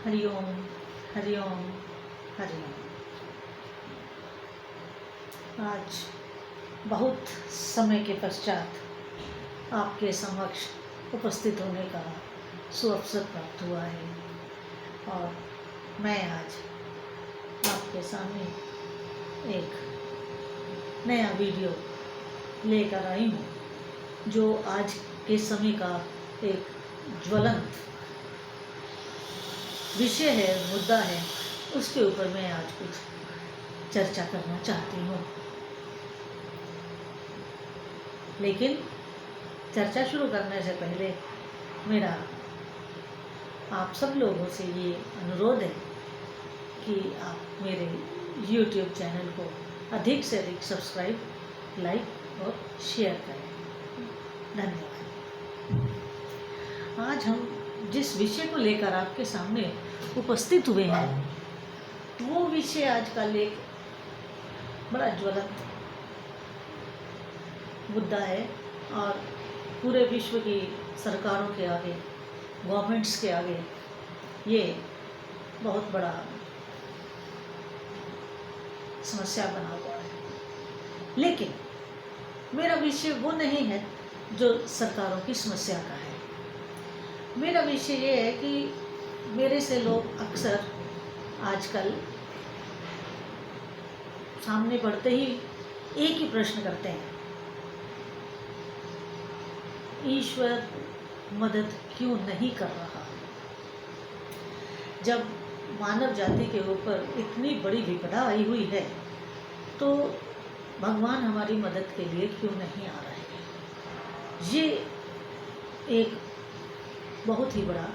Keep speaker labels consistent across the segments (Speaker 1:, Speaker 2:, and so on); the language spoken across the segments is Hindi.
Speaker 1: हरिओम हरिओम हरिओम। आज बहुत समय के पश्चात आपके समक्ष उपस्थित होने का सुअवसर प्राप्त हुआ है और मैं आज आपके सामने एक नया वीडियो लेकर आई हूँ जो आज के समय का एक ज्वलंत विषय है, मुद्दा है। उसके ऊपर मैं आज कुछ चर्चा करना चाहती हूँ। लेकिन चर्चा शुरू करने से पहले मेरा आप सब लोगों से ये अनुरोध है कि आप मेरे YouTube चैनल को अधिक से अधिक सब्सक्राइब, लाइक और शेयर करें। धन्यवाद। आज हम जिस विषय को लेकर आपके सामने उपस्थित हुए हैं वो विषय आजकल एक बड़ा ज्वलंत मुद्दा है और पूरे विश्व की सरकारों के आगे, गवर्नमेंट्स के आगे ये बहुत बड़ा समस्या बना हुआ है। लेकिन मेरा विषय वो नहीं है जो सरकारों की समस्या का है। मेरा विषय ये है कि मेरे से लोग अक्सर आजकल सामने बढ़ते ही एक ही प्रश्न करते हैं, ईश्वर मदद क्यों नहीं कर रहा? जब मानव जाति के ऊपर इतनी बड़ी विपदा आई हुई है तो भगवान हमारी मदद के लिए क्यों नहीं आ रहे हैं? ये एक बहुत ही बड़ा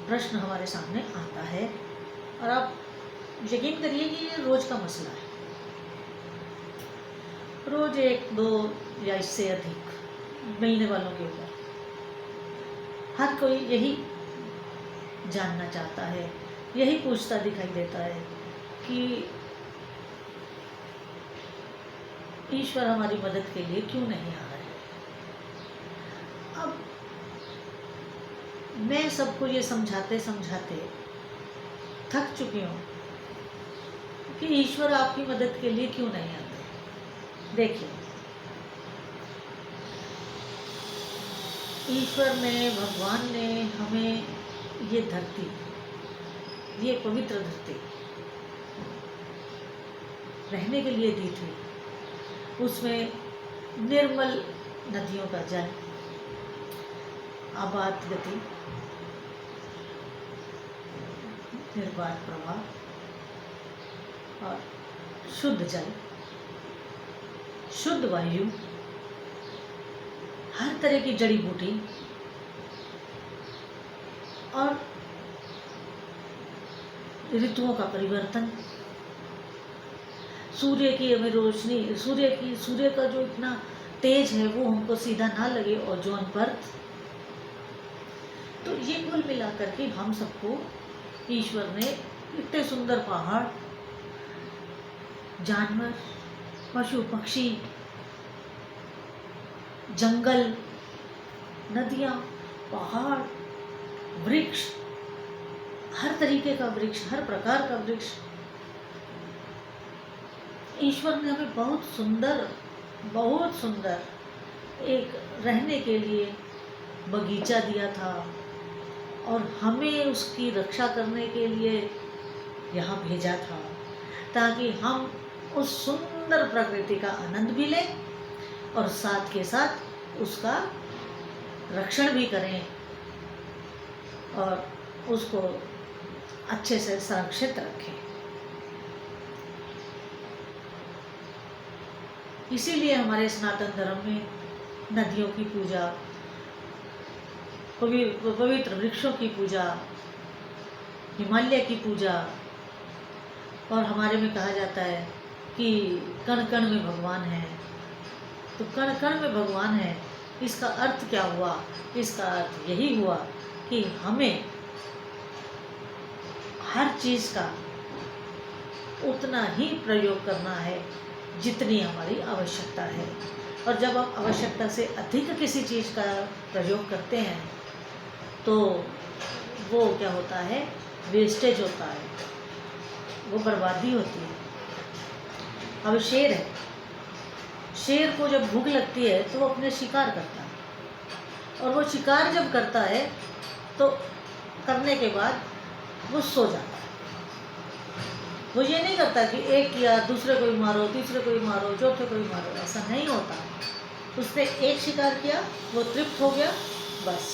Speaker 1: प्रश्न हमारे सामने आता है और आप यकीन करिए कि ये रोज का मसला है। रोज एक दो या इससे अधिक मिलने वालों के ऊपर हर कोई यही जानना चाहता है, यही पूछता दिखाई देता है कि ईश्वर हमारी मदद के लिए क्यों नहीं आ रहे। अब मैं सबको ये समझाते समझाते थक चुकी हूँ कि ईश्वर आपकी मदद के लिए क्यों नहीं आते। देखिए, ईश्वर ने, भगवान ने हमें ये धरती, ये पवित्र धरती रहने के लिए दी थी। उसमें निर्मल नदियों का जल, आबाद गति, निर्बाध प्रवाह और शुद्ध जल, शुद्ध वायु, हर तरह की जड़ी बूटी और ऋतुओं का परिवर्तन, सूर्य की हमें रोशनी, सूर्य का जो इतना तेज है वो हमको सीधा ना लगे, ओजोन परत। तो ये कुल मिलाकर के हम सबको ईश्वर ने इतने सुंदर पहाड़, जानवर, पशु पक्षी, जंगल, नदियाँ, पहाड़, वृक्ष, हर तरीके का वृक्ष, हर प्रकार का वृक्ष, ईश्वर ने हमें बहुत सुंदर एक रहने के लिए बगीचा दिया था और हमें उसकी रक्षा करने के लिए यहाँ भेजा था ताकि हम उस सुंदर प्रकृति का आनंद भी लें और साथ के साथ उसका रक्षण भी करें और उसको अच्छे से संरक्षित रखें। इसीलिए हमारे सनातन धर्म में नदियों की पूजा, पवित्र वृक्षों की पूजा, हिमालय की पूजा, और हमारे में कहा जाता है कि कण कण में भगवान है। तो कण कण में भगवान है, इसका अर्थ क्या हुआ? इसका अर्थ यही हुआ कि हमें हर चीज़ का उतना ही प्रयोग करना है जितनी हमारी आवश्यकता है। और जब आप आवश्यकता से अधिक किसी चीज़ का प्रयोग करते हैं तो वो क्या होता है, वेस्टेज होता है, वो बर्बादी होती है। अब शेर है, शेर को जब भूख लगती है तो वो अपने शिकार करता है, और वो शिकार जब करता है तो करने के बाद वो सो जाता है। वो ये नहीं करता कि एक किया दूसरे को भी मारो, तीसरे को भी मारो, चौथे को भी मारो, ऐसा नहीं होता। उसने एक शिकार किया, वो तृप्त हो गया, बस।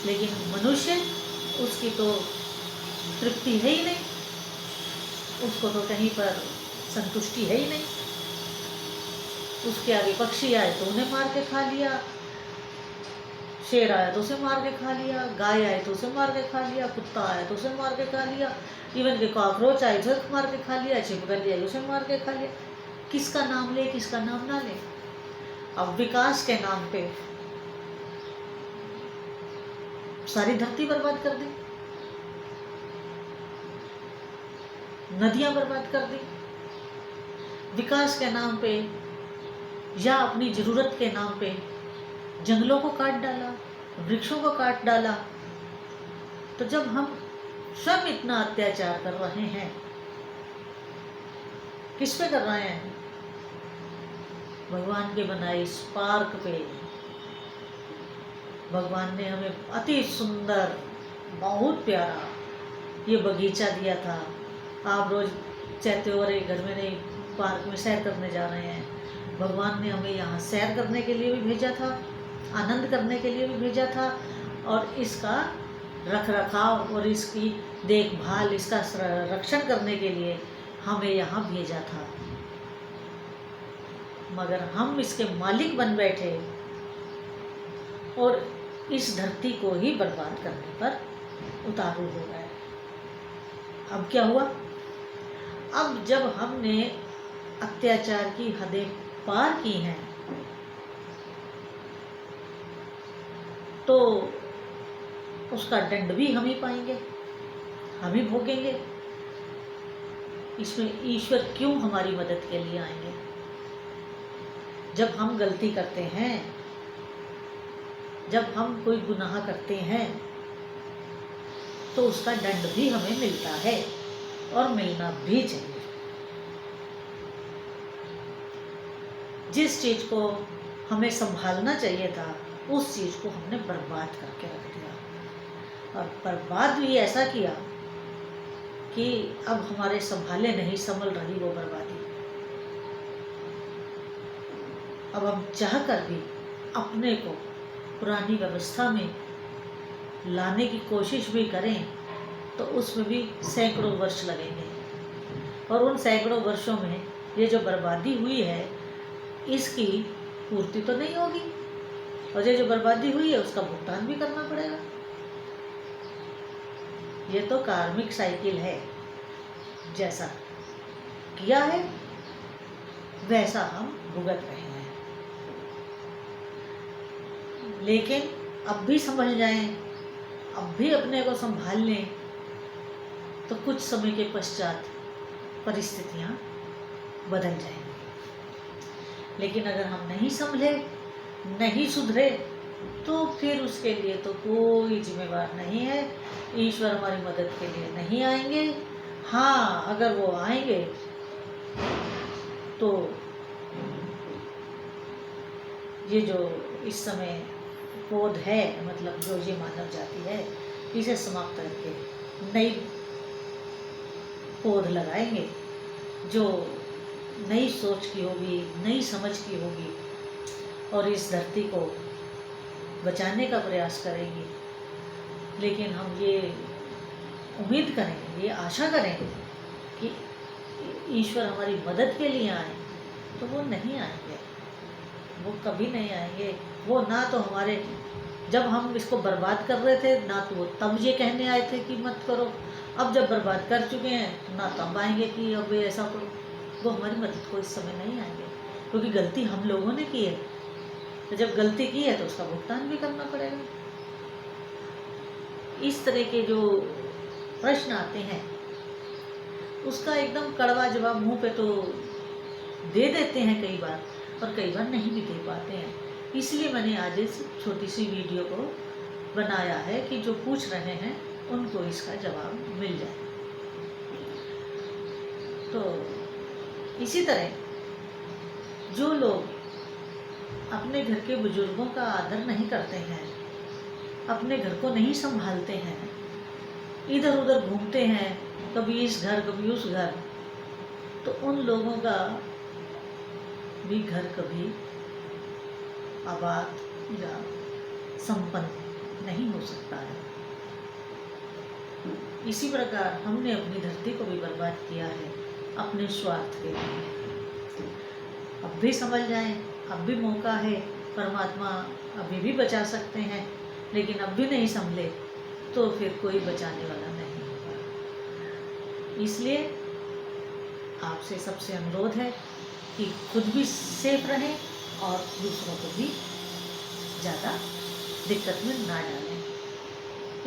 Speaker 1: लेकिन मनुष्य, उसकी तो तृप्ति है ही नहीं, उसको तो कहीं पर संतुष्टि है ही नहीं। उसके आगे पक्षी आए तो उन्हें मार के खा लिया, शेर आया तो उसे मार के खा लिया, गाय आए तो उसे मार के खा लिया, कुत्ता आया तो उसे मार के खा लिया, इवन के कॉकरोच आए तो उसे मार के खा लिया, छिपकली आई उसे मार के खा लिया। किसका नाम ले, किसका नाम ना ले। अब विकास के नाम पे सारी धरती बर्बाद कर दी, नदियां बर्बाद कर दी। विकास के नाम पे या अपनी जरूरत के नाम पे जंगलों को काट डाला, वृक्षों को काट डाला। तो जब हम स्वयं इतना अत्याचार कर रहे हैं, किस पे कर रहे हैं? भगवान के बनाए इस पार्क पे। भगवान ने हमें अति सुंदर, बहुत प्यारा ये बगीचा दिया था। आप रोज चाहते हो अरे घर में नहीं, पार्क में सैर करने जा रहे हैं। भगवान ने हमें यहाँ सैर करने के लिए भी भेजा था, आनंद करने के लिए भी भेजा था, और इसका रख रखाव और इसकी देखभाल, इसका रक्षण करने के लिए हमें यहाँ भेजा था। मगर हम इसके मालिक बन बैठे और इस धरती को ही बर्बाद करने पर उतारू हो गए। अब क्या हुआ? अब जब हमने अत्याचार की हदें पार की हैं तो उसका दंड भी हम ही पाएंगे, हम ही भोगेंगे। इसमें ईश्वर क्यों हमारी मदद के लिए आएंगे? जब हम गलती करते हैं, जब हम कोई गुनाह करते हैं तो उसका दंड भी हमें मिलता है और मिलना भी चाहिए। जिस चीज को हमें संभालना चाहिए था उस चीज को हमने बर्बाद करके रख दिया, और बर्बाद भी ऐसा किया कि अब हमारे संभाले नहीं संभल रही वो बर्बादी। अब हम चाह कर भी अपने को पुरानी व्यवस्था में लाने की कोशिश भी करें तो उसमें भी सैकड़ों वर्ष लगेंगे, और उन सैकड़ों वर्षों में ये जो बर्बादी हुई है इसकी पूर्ति तो नहीं होगी, और ये जो बर्बादी हुई है उसका भुगतान भी करना पड़ेगा। ये तो कार्मिक साइकिल है, जैसा किया है वैसा हम भुगत रहे हैं। लेकिन अब भी समझ जाएं, अब भी अपने को संभाल लें तो कुछ समय के पश्चात परिस्थितियां बदल जाएंगी। लेकिन अगर हम नहीं संभले, नहीं सुधरे, तो फिर उसके लिए तो कोई जिम्मेवार नहीं है। ईश्वर हमारी मदद के लिए नहीं आएंगे। हाँ, अगर वो आएंगे तो ये जो इस समय पौध है, मतलब जो ये मानव जाति है, इसे समाप्त करके नई पौध लगाएंगे जो नई सोच की होगी, नई समझ की होगी, और इस धरती को बचाने का प्रयास करेंगे। लेकिन हम ये उम्मीद करें, ये आशा करें कि ईश्वर हमारी मदद के लिए आए, तो वो नहीं आएंगे, वो कभी नहीं आएंगे। वो ना तो हमारे, जब हम इसको बर्बाद कर रहे थे ना तो वो तब ये कहने आए थे कि मत करो, अब जब बर्बाद कर चुके हैं ना तब आएंगे कि अब ऐसा करो। वो हमारी मदद को इस समय नहीं आएंगे, क्योंकि गलती हम लोगों ने की है। तो जब गलती की है तो उसका भुगतान भी करना पड़ेगा। इस तरह के जो प्रश्न आते हैं उसका एकदम कड़वा जवाब मुंह पे तो दे देते हैं कई बार, और कई बार नहीं भी दे पाते हैं। इसलिए मैंने आज इस छोटी सी वीडियो को बनाया है कि जो पूछ रहे हैं उनको इसका जवाब मिल जाए। तो इसी तरह जो लोग अपने घर के बुजुर्गों का आदर नहीं करते हैं, अपने घर को नहीं संभालते हैं, इधर उधर घूमते हैं, कभी इस घर कभी उस घर, तो उन लोगों का भी घर कभी आबाद या संपन्न नहीं हो सकता है। इसी प्रकार हमने अपनी धरती को भी बर्बाद किया है अपने स्वार्थ के लिए। अब भी समझ जाएं, अब भी मौका है, परमात्मा अभी भी बचा सकते हैं, लेकिन अब भी नहीं संभले तो फिर कोई बचाने वाला नहीं होगा। इसलिए आपसे सबसे अनुरोध है कि खुद भी सेफ रहें और दूसरों को भी ज़्यादा दिक्कत में ना डालें।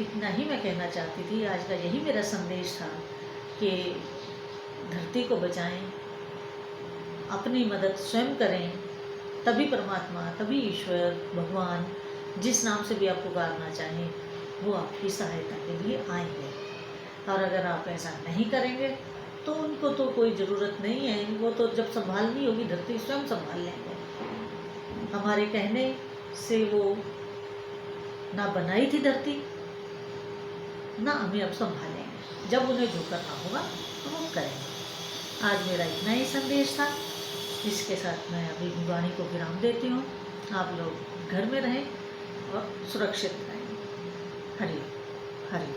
Speaker 1: इतना ही मैं कहना चाहती थी। आज का यही मेरा संदेश था कि धरती को बचाएं, अपनी मदद स्वयं करें, तभी परमात्मा, तभी ईश्वर, भगवान, जिस नाम से भी आप पुकारना चाहें, वो आपकी सहायता के लिए आएंगे। और अगर आप ऐसा नहीं करेंगे तो उनको तो कोई ज़रूरत नहीं है, वो तो जब संभालनी होगी धरती स्वयं संभाल लेंगे। हमारे कहने से वो ना बनाई थी धरती, ना हमें अब संभालेंगे। जब उन्हें जो करना होगा तो वो करेंगे। आज मेरा इतना ही संदेश था। इसके साथ मैं अभी वाणी को विराम देती हूँ। आप लोग घर में रहें और सुरक्षित रहें। हरि हरि।